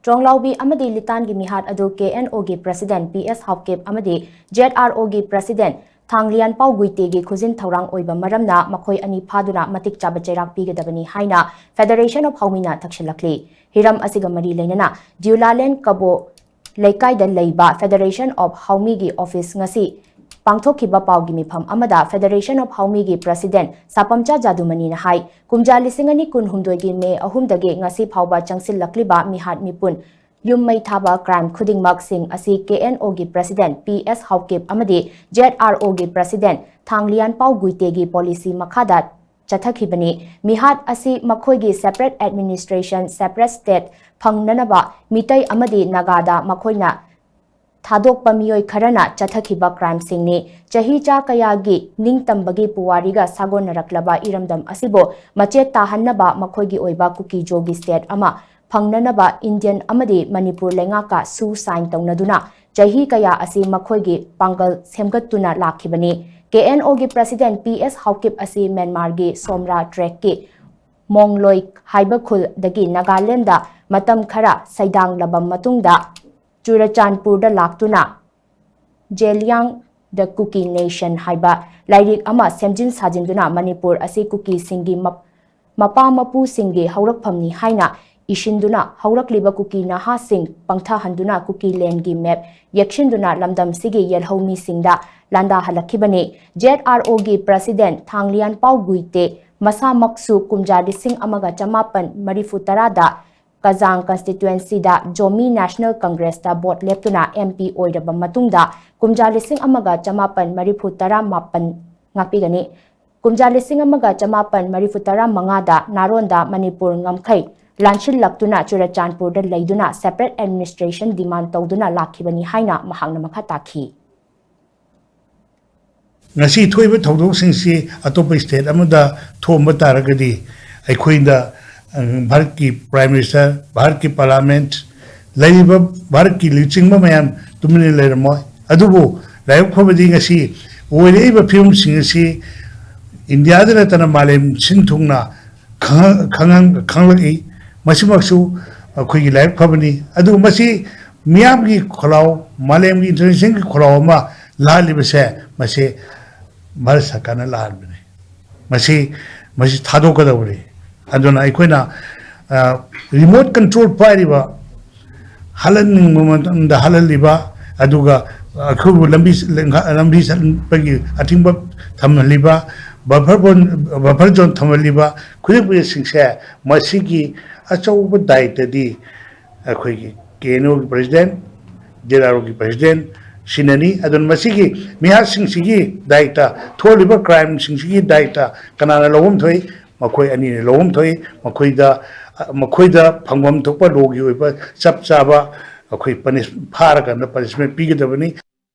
Tronglaobi amadi Litan gi mihat adu KNO gi President PS Hawkip amadi ZRO gi President Thanglian Pauguite gi khuzin thorang oiba maramna makhoi ani phaduna matik chaba chairak pigadabani haina Federation of Haumina thakshilakli Hiram asiga mari leinana Diulalen Kabo Leikai da Leiba Federation of Haumi gi office ngasi Pangthokiba Paugi Mifam Amada Federation of Haumi gi President Sapamcha Jadumani na hai Kumja lisingani kun humdoi me ahumdage ngasi phauba changsil lakliba mihat mipun Yummai thaba crime khuding mak sing asi KNO gi President PS Hawkip amadi ZRO gi President Thanglian Pauguite gi policy makhada chathakibani mihat asi makhoi gi separate administration separate state phangnanaba mitai amadi nagada makhoina Thadok pamiyoy kharana chathakiba crime singni chahi cha kayagi ningtambagi puwariga sagon naraklaba iramdam asibo mache tahannaba makhoigi oiba kuki jogi state ama phangnanaba Indian amadi Manipur lengaka su sign tawnaduna chahi kaya asi makhoigi pangal semgattuna lakhibani KNO gi President PS Hawkip asi Myanmar gi Somra Trek ki Mongloi Haibakhul dagi Nagaland da matam khara saidang labam matungda Churachandpur laktuna Jeliang the Cookie Nation haiba lairik ama semjin sajinduna Manipur asi cookie singi mapa mapu singi haurakphamni haina ishinduna haurakliba cookie na ha sing pangtha handuna cookie land gi map yakshinduna lamdam sigi yelhomi singda landa halakibani ZRO gi President Thanglian Pauguite masa maksu kumja lising amaga chamapan marifutara da Kazang constituency da Jomi National Congress da bot leptuna MP oidaba matungda kumja lising amaga chamapan marifutara mapan ngapigani kumja lising amaga chamapan marifutara mangada naronda Manipur ngamkhai lanchil laktuna Churachandpur da leiduna separate administration demand tawduna lakhibani haina mahangna makha takhi ngasi thoiba thodok singsi atopa state amada thomba taragadi aikhoinda Bharat ki Prime Minister, Bharat ki Parliament, Laiba Bharat ki Lichingma Mayam, Tumini Leramo, Adubu, Layak Pabadi Ngasi, Uweba Film Singasi, India Tana Malem, Sintungna, Kanglaki, Masimaksu, Kui Layak Pabani, Adu Masi, Miamgi Kolau, Malem International Kolauma, La Libase, Masi, Marsakana Larbani, Masi Tadokadawri. Adona aikoina remote control pariba halan moment da halaliba aduga akhubu lambi pagi atingba thamaliba buffer zone thamaliba khuyuk singse masigi achauba daitadi akhoi KNO president ZRO president Sinani adon masigi miha singsigi daita tholiba crime singsigi daita kanana lawum thoi Makoi ani lom thoi makoida phangwam thokpa logi oiba chap chaba akoi punish phara kan punishment pigedabani